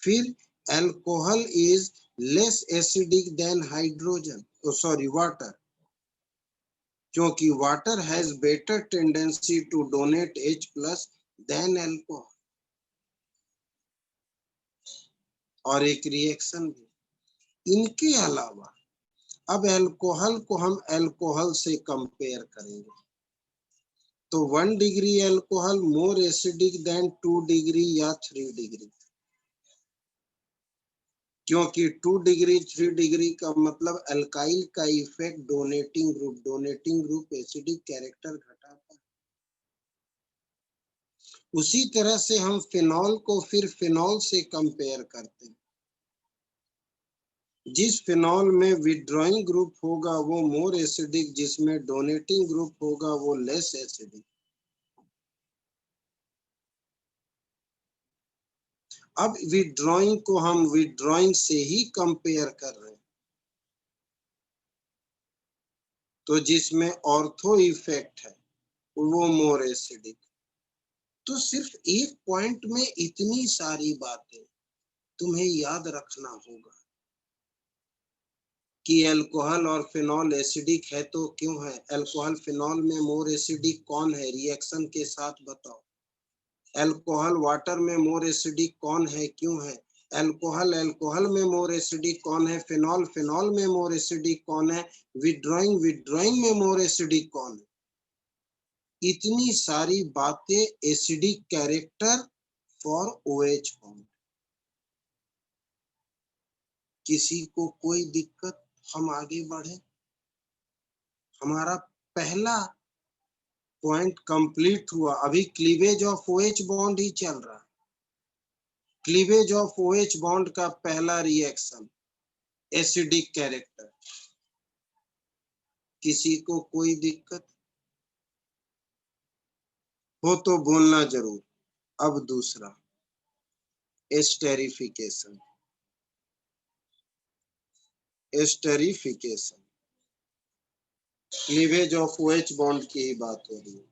फिर alcohol is less acidic than hydrogen, sorry water, क्योंकि water has better tendency to donate H+ than alcohol. और एक रिएक्शन भी। इनके अलावा अब अल्कोहल को हम अल्कोहल से कंपेयर करेंगे, तो 1 डिग्री अल्कोहल मोर एसिडिक देन 2 डिग्री या 3 डिग्री, क्योंकि 2 डिग्री 3 डिग्री का मतलब अल्काइल का effect donating group acidic character घटाता है। उसी तरह से हम फिनॉल को फिर फिनॉल से कंपेयर करते हैं, जिस फिनॉल में विड्रॉइंग ग्रुप होगा वो मोर एसिडिक, जिसमें डोनेटिंग ग्रुप होगा वो लेस एसिडिक। अब विड्रॉइंग को हम विड्रॉइंग से ही कंपेयर कर रहे हैं, तो जिसमें ऑर्थो इफेक्ट है वो मोर एसिडिक। तो सिर्फ एक पॉइंट में इतनी सारी बातें तुम्हें याद रखना होगा कि अल्कोहल और फिनॉल एसिडिक है तो क्यों है, अल्कोहल फिनॉल में मोर एसिडिक कौन है, रिएक्शन के साथ बताओ। अल्कोहल वाटर में मोर एसिडिक कौन है, क्यों है। अल्कोहल में मोर एसिडिक कौन है, फिनॉल में मोर एसिडिक कौन है, विड्रॉइंग में मोर एसिडिक कौन है। इतनी सारी बातें, acidic character for OH bond. किसी को कोई दिक्कत, हम आगे बढ़े। हमारा पहला पॉइंट कंप्लीट हुआ, अभी क्लीवेज ऑफ OH बॉन्ड ही चल रहा है। क्लीवेज ऑफ OH बॉन्ड का पहला रिएक्शन एसिडिक कैरेक्टर। किसी को कोई दिक्कत हो तो बोलना जरूर। अब दूसरा esterification. Esterification cleavage of OH bond की ही बात हो रही है।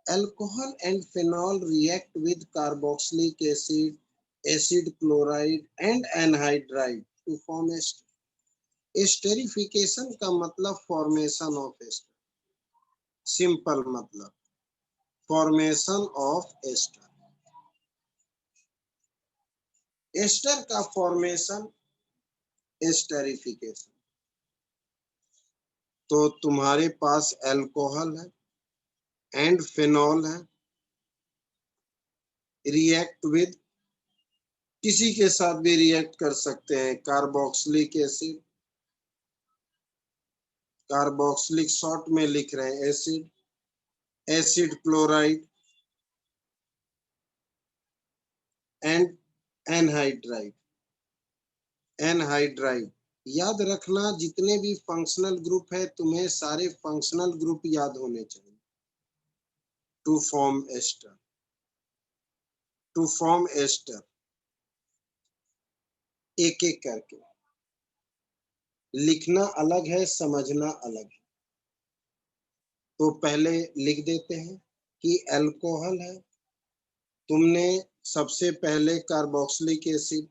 Alcohol and phenol react with carboxylic acid, acid chloride and anhydride to form ester. Esterification का मतलब फॉर्मेशन ऑफ एस्टर, सिंपल मतलब फॉर्मेशन ऑफ एस्टर। एस्टर का फॉर्मेशन एस्टेरिफिकेशन। तो तुम्हारे पास अल्कोहल है एंड फिनॉल है, रिएक्ट विद, किसी के साथ भी रिएक्ट कर सकते हैं, कार्बोक्सिलिक एसिड, कार्बोक्सिलिक शॉर्ट में लिख रहे हैं acid, acid chloride and anhydride. Anhydride याद रखना, जितने भी फंक्शनल ग्रुप है तुम्हें सारे फंक्शनल ग्रुप याद होने चाहिए। To form ester, to form ester एक एक करके लिखना अलग है, समझना अलग है। तो पहले लिख देते हैं कि अल्कोहल है, तुमने सबसे पहले कार्बोक्सिलिक एसिड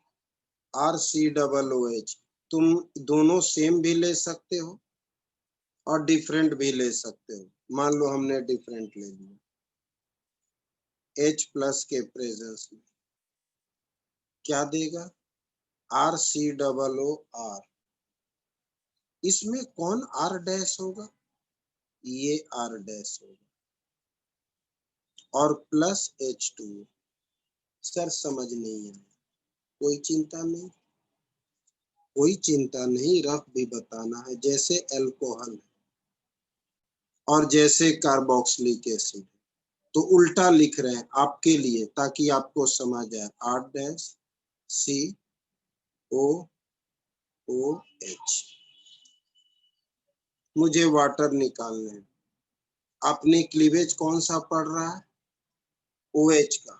RCOOH, तुम दोनों सेम भी ले सकते हो और डिफरेंट भी ले सकते हो। मान लो हमने डिफरेंट ले लिया, H+ के प्रेजेंस में क्या देगा, RCOOR। इसमें कौन R डैश होगा, ये R डैश होगा, और प्लस H2O। सर समझ नहीं आया, कोई चिंता नहीं, कोई चिंता नहीं, रफ भी बताना है। जैसे अल्कोहल और जैसे कार्बोक्सिलिक एसिड, तो उल्टा लिख रहे हैं आपके लिए ताकि आपको समझ आए। R-COOH। मुझे वाटर निकालना है। आपने क्लीवेज कौन सा पढ़ रहा है, OH का।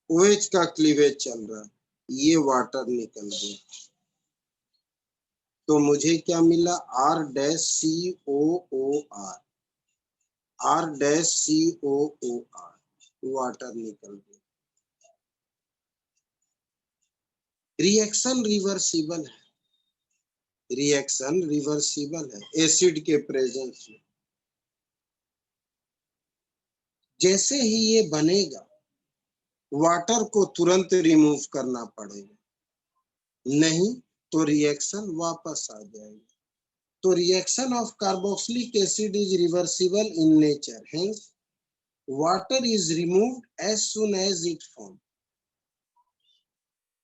OH का क्लीवेज चल रहा है, ये वाटर निकल गया, तो मुझे क्या मिला, R-COOR। R-COOR वाटर निकल गया। रिएक्शन रिवर्सिबल है, रिएक्शन रिवर्सिबल है एसिड के प्रेजेंस में। जैसे ही ये बनेगा वाटर को तुरंत रिमूव करना पड़ेगा, नहीं तो रिएक्शन वापस आ जाएगी। तो reaction of carboxylic acid is reversible in nature, hence water is removed as soon as it form.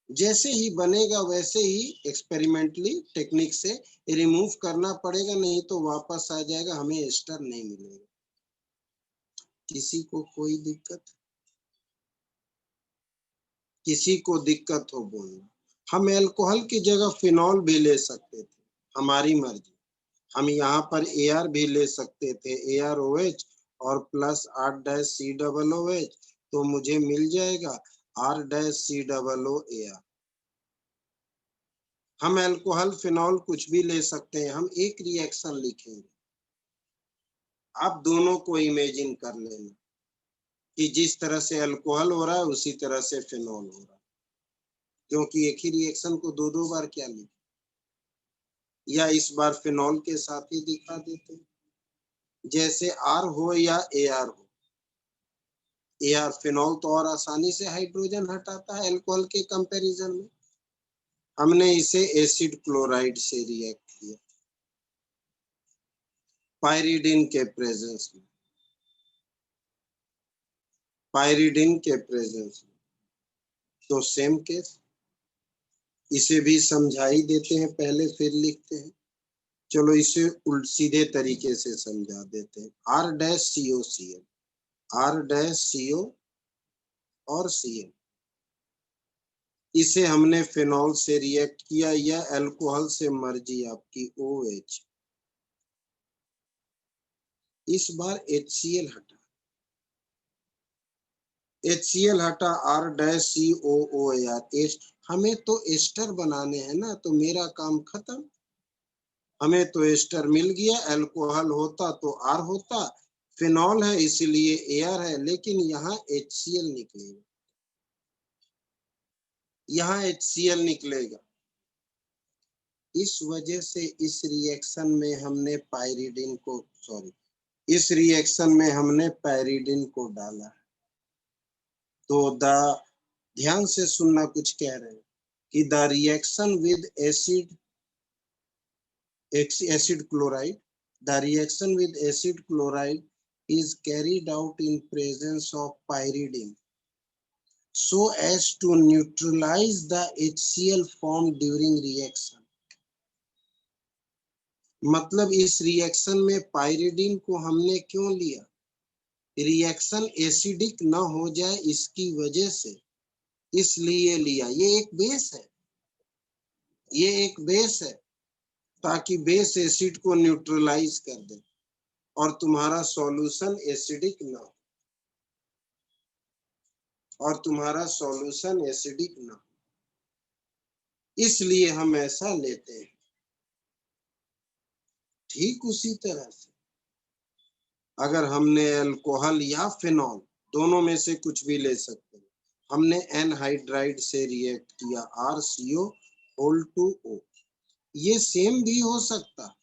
जैसे ही बनेगा वैसे ही एक्सपेरिमेंटली टेक्निक से रिमूव करना पड़ेगा, नहीं तो वापस आ जाएगा, हमें एस्टर नहीं मिलेगा। किसी को कोई दिक्कत, किसी को दिक्कत हो बोलना। हम अल्कोहल की जगह फिनॉल भी ले सकते थे, हमारी मर्जी। हम यहाँ पर AR भी ले सकते थे, ArOH और प्लस R-COOH, तो मुझे मिल जाएगा R-COOAR। हम अल्कोहल फिनॉल कुछ भी ले सकते हैं, हम एक रिएक्शन लिखेंगे। आप दोनों को इमेजिन कर लेना कि जिस तरह से अल्कोहल हो रहा है उसी तरह से फिनॉल हो रहा है, क्योंकि एक ही रिएक्शन को दो दो बार क्या लिखें, या इस बार फिनॉल के साथ ही दिखा देते हैं, जैसे R हो या AR हो। AR फिनॉल तो और आसानी से हाइड्रोजन हटाता है अल्कोहल के कंपैरिजन में। हमने इसे एसिड क्लोराइड से रिएक्ट किया पायरिडिन के प्रेजेंस में, पायरिडिन के प्रेजेंस में। तो सेम केस, इसे भी समझा ही देते हैं पहले फिर लिखते हैं। चलो इसे सीधे तरीके से समझा देते हैं। R-COCl, R-CO और Cl, इसे हमने फिनॉल से रिएक्ट किया या अल्कोहल से, मर्जी आपकी, OH। इस बार HCl हटा, HCl हटा, R-COOAR। हमें तो एस्टर बनाने हैं ना, तो मेरा काम खत्म। हमें तो एस्टर मिल गया, अल्कोहल होता तो R होता, फिनॉल है इसलिए AR है, लेकिन यहाँ HCl निकलेगा, यहाँ HCl निकलेगा। इस वजह से इस रिएक्शन में हमने पायरिडिन को, सॉरी, इस रिएक्शन में हमने पायरिडिन को डाला। तो ध्यान से सुनना, कुछ कह रहे हैं कि the reaction with acid chloride, the reaction with acid chloride is carried out in presence of pyridine so as to neutralize the HCl formed during reaction। मतलब इस रिएक्शन में पायरिडिन को हमने क्यों लिया? रिएक्शन एसिडिक ना हो जाए इसकी वजह से, इसलिए लिया। ये एक बेस है, ये एक बेस है, ताकि बेस एसिड को न्यूट्रलाइज कर दे और तुम्हारा सॉल्यूशन एसिडिक ना हो, और तुम्हारा सॉल्यूशन एसिडिक ना हो, इसलिए हम ऐसा लेते हैं। ठीक उसी तरह से अगर हमने अल्कोहल या फिनॉल, दोनों में से कुछ भी ले सकते हैं, हमने एनहाइड्राइड से रिएक्ट किया, RCO(O), ये सेम भी हो सकता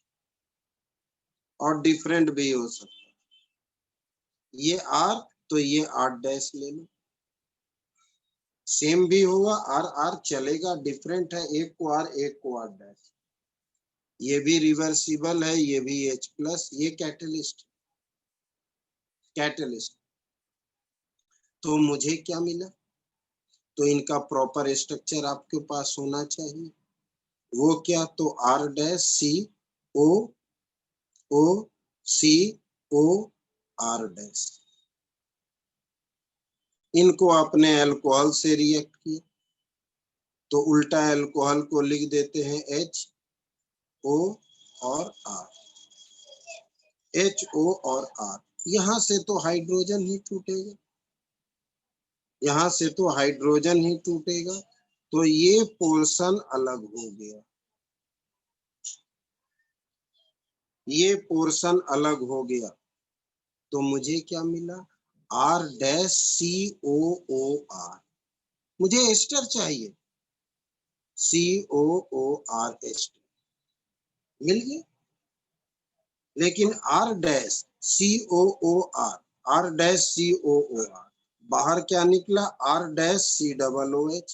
और डिफरेंट भी हो सकता। ये R तो ये R' ले लो, सेम भी होगा, R चलेगा, डिफरेंट है, एक को R एक को R'। ये भी रिवर्सिबल है, ये भी H+, ये कैटलिस्ट, कैटलिस्ट। तो मुझे क्या मिला? तो इनका प्रॉपर स्ट्रक्चर आपके पास होना चाहिए। वो क्या? तो R-COOCOR'। इनको आपने अल्कोहल से रिएक्ट किया, तो उल्टा अल्कोहल को लिख देते हैं HO और R, HO और R। यहां से तो हाइड्रोजन ही टूटेगा, यहां से तो हाइड्रोजन ही टूटेगा, तो ये पोर्शन अलग हो गया, ये पोर्शन अलग हो गया। तो मुझे क्या मिला? R-COOR। मुझे एस्टर चाहिए, COOR एस्टर मिल गया, लेकिन R-COOR, R-COOR बाहर क्या निकला? R-COOH।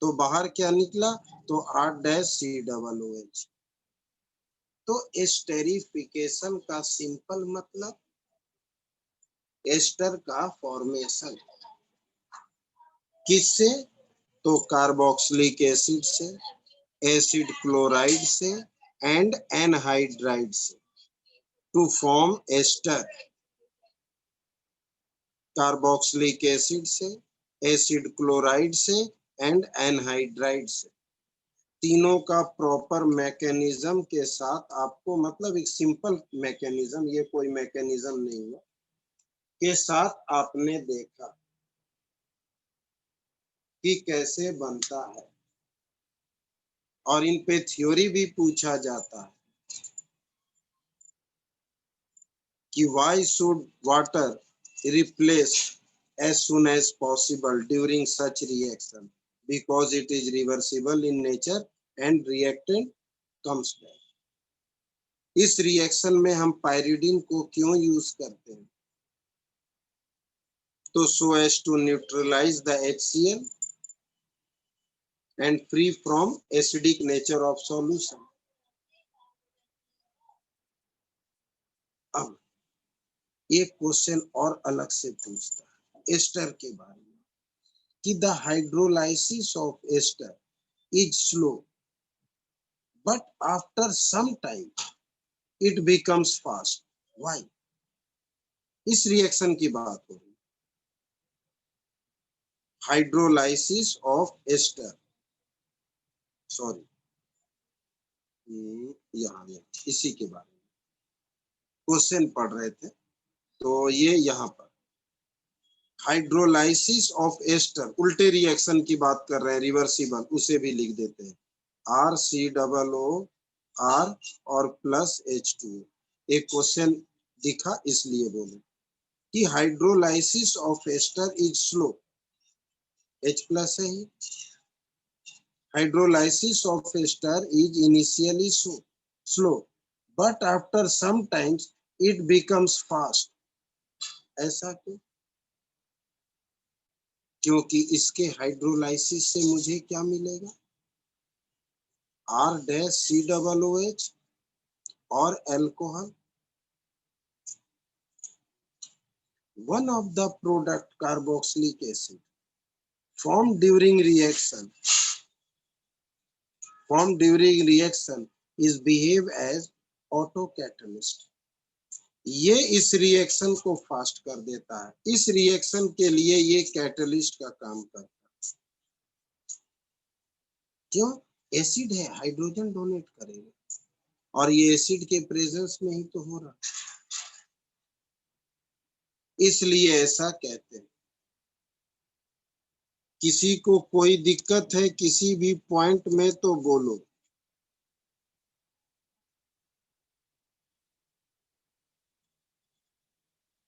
तो बाहर क्या निकला? तो R-COOH। तो एस्टेरिफिकेशन का सिंपल मतलब एस्टर का फॉर्मेशन। किससे? तो कार्बोक्सिलिक एसिड से, एसिड क्लोराइड से एंड एनहाइड्राइड से to form ester. Carboxylic acid से, एसिड क्लोराइड से एंड एनहाइड्राइड से, तीनों का प्रॉपर मैकेनिज्म के साथ आपको, मतलब एक सिंपल मैकेनिज्म, ये कोई मैकेनिज्म नहीं है, के साथ आपने देखा कि कैसे बनता है, और इन पे थ्योरी भी पूछा जाता है कि why should water replace as soon as possible during such reaction, because it is reversible in nature and reactant comes back. इस रिएक्शन में हम पायरिडीन को क्यों यूज करते हैं? तो so as to neutralize the HCl and free from acidic nature of solution. अब एक क्वेश्चन और अलग से पूछता है एस्टर के बारे में कि the hydrolysis of ester is slow but after some time it becomes fast, why? इस रिएक्शन की बात हो रही, हाइड्रोलाइसिस ऑफ एस्टर, सॉरी, यहाँ इसी के बारे में क्वेश्चन पढ़ रहे थे, तो ये यहाँ पर हाइड्रोलाइसिस ऑफ एस्टर, उल्टे रिएक्शन की बात कर रहे हैं, रिवर्सिबल, उसे भी लिख देते हैं RCOO और प्लस H2। एक क्वेश्चन दिखा इसलिए बोले कि hydrolysis of ester is slow, H plus है ही, hydrolysis of ester is initially slow but after some times it becomes fast, ऐसा क्यों? क्योंकि इसके हाइड्रोलाइसिस से मुझे क्या मिलेगा, R-COOH और alcohol, one of the product carboxylic acid formed during reaction is behave as autocatalyst, ये इस रिएक्शन को फास्ट कर देता है, इस रिएक्शन के लिए ये कैटलिस्ट का काम करता है। क्यों? एसिड है, हाइड्रोजन डोनेट करेगा, और ये एसिड के प्रेजेंस में ही तो हो रहा, इसलिए ऐसा कहते हैं। किसी को कोई दिक्कत है किसी भी पॉइंट में तो बोलो।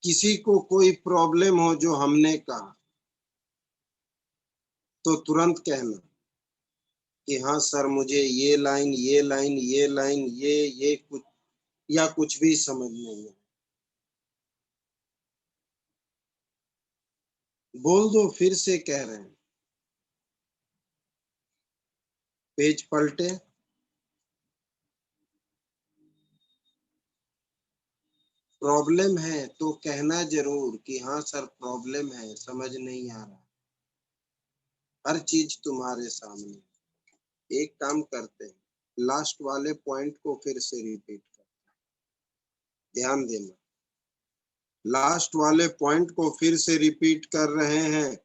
किसी को कोई प्रॉब्लम हो जो हमने कहा तो तुरंत कहना कि हाँ सर मुझे ये लाइन ये कुछ या कुछ भी समझ नहीं है, बोल दो, फिर से कह रहे हैं। पेज पलटे, प्रॉब्लम है तो कहना जरूर कि हाँ सर प्रॉब्लम है, समझ नहीं आ रहा, हर चीज तुम्हारे सामने। एक काम करते हैं, लास्ट वाले पॉइंट को फिर से रिपीट कर, ध्यान देना, लास्ट वाले पॉइंट को फिर से रिपीट कर रहे हैं,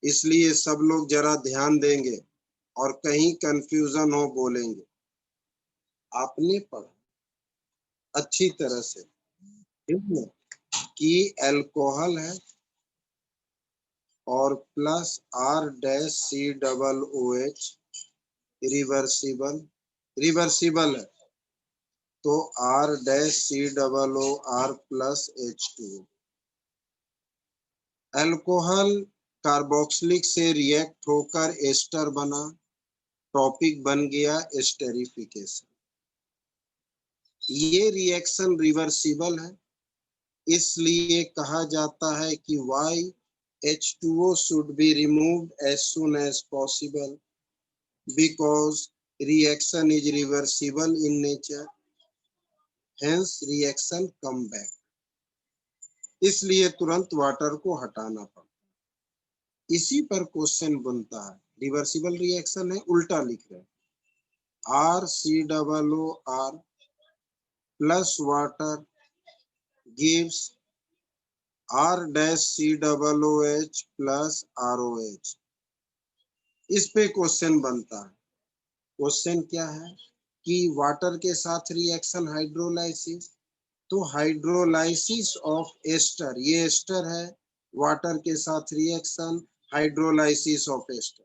इसलिए सब लोग जरा ध्यान देंगे और कहीं कंफ्यूजन हो बोलेंगे। आपने पढ़ा अच्छी तरह से, ठीक है, कि अल्कोहल है और प्लस R-COOH रिवर्सिबल है, तो R-COOR plus H2O। Alcohol carboxylic से रिएक्ट होकर एस्टर बना, टॉपिक बन गया एस्टेरिफिकेशन। ये रिएक्शन रिवर्सिबल है, इसलिए कहा जाता है कि why H2O should be removed as soon as possible because reaction is reversible in nature, hence reaction come back, इसलिए तुरंत वाटर को हटाना पड़ता है। इसी पर क्वेश्चन बनता है, रिवर्सिबल रिएक्शन है, उल्टा लिख रहे हैं, RCOOR plus water gives R-COOH plus ROH, इस पे क्वेश्चन बनता है। क्वेश्चन क्या है कि वाटर के साथ रिएक्शन हाइड्रोलाइसिस, तो हाइड्रोलाइसिस ऑफ एस्टर, ये एस्टर है, वाटर के साथ रिएक्शन हाइड्रोलाइसिस ऑफ एस्टर।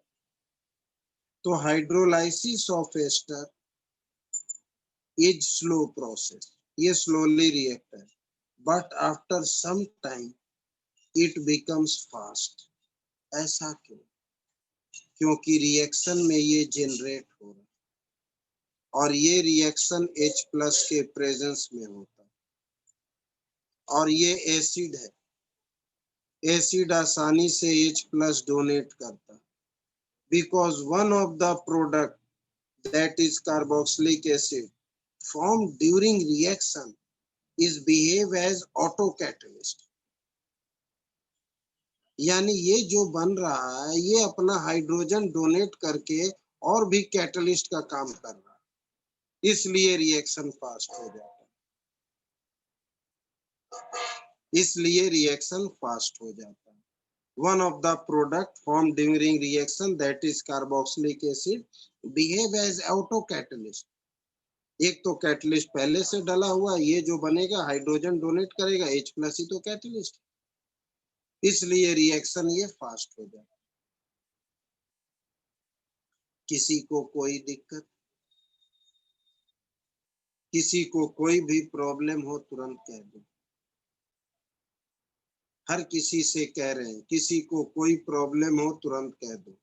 तो hydrolysis of ester is slow process, ये स्लोली रिएक्ट है, but after some time it becomes fast. ऐसा क्यों? क्योंकि रिएक्शन में ये जनरेट हो रहा है और ये रिएक्शन H प्लस के प्रेजेंस में होता है और ये एसिड है, एसिड आसानी से H प्लस डोनेट करता, because one of the product that is carboxylic acid formed during reaction is behave as auto catalyst। यानी ये जो बन रहा है ये अपना हाइड्रोजन डोनेट करके और भी कैटलिस्ट का काम कर रहा है, इसलिए रिएक्शन फास्ट हो जाता है, इसलिए रिएक्शन फास्ट हो जाता है। One of the product form during reaction that is carboxylic acid behave as auto catalyst. एक तो कैटलिस्ट पहले से डला हुआ, ये जो बनेगा हाइड्रोजन डोनेट करेगा, H प्लस ही तो कैटलिस्ट, इसलिए रिएक्शन ये फास्ट हो जाता है। किसी को कोई दिक्कत, किसी को कोई भी प्रॉब्लम हो तुरंत कह दो, हर किसी से कह रहे हैं, किसी को कोई प्रॉब्लम हो तुरंत कह दो।